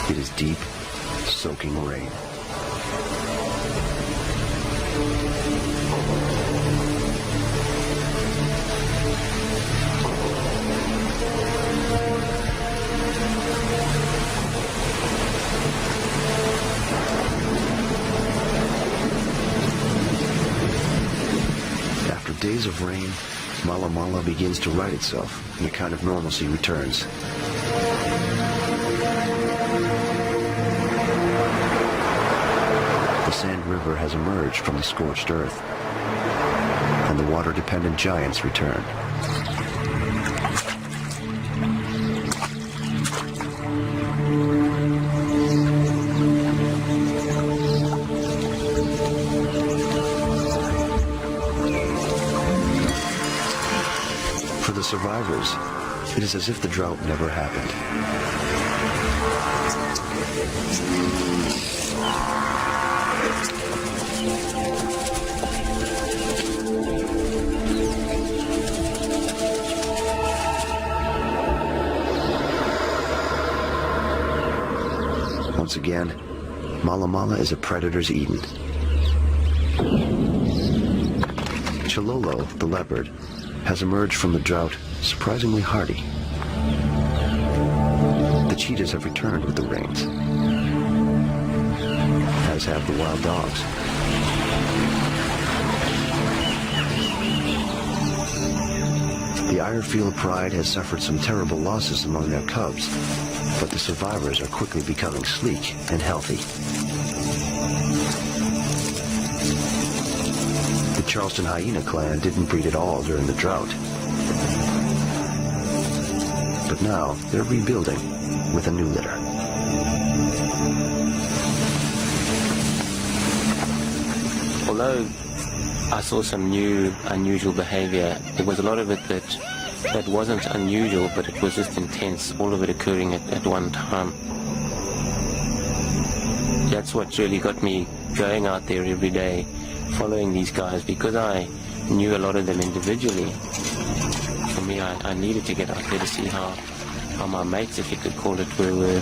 It is deep, soaking rain. After days of rain, Mala Mala begins to right itself, and a kind of normalcy returns. The Sand River has emerged from the scorched earth, and the water-dependent giants return. For the survivors, it is as if the drought never happened. Once again, Mala Mala is a predator's Eden. Chololo, the leopard, has emerged from the drought surprisingly hardy. The cheetahs have returned with the rains, as have the wild dogs. The Ironfield Pride has suffered some terrible losses among their cubs, but the survivors are quickly becoming sleek and healthy. The Charleston Hyena clan didn't breed at all during the drought. But now they're rebuilding with a new litter. Although I saw some new, unusual behavior, there was a lot of it that wasn't unusual, but it was just intense, all of it occurring at one time. That's what really got me going out there every day, following these guys, because I knew a lot of them individually. For me, I needed to get out there to see how my mates, if you could call it, were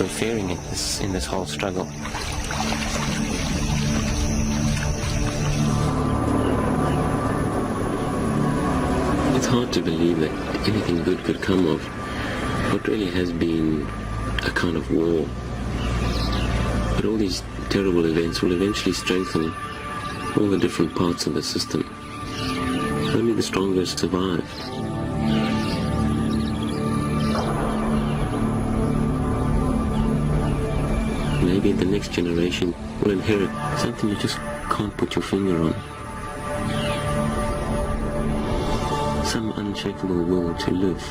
faring in this whole struggle. It's hard to believe that anything good could come of what really has been a kind of war. But all these terrible events will eventually strengthen all the different parts of the system. Only the strongest survive. Maybe the next generation will inherit something you just can't put your finger on. Some unshakable will to live.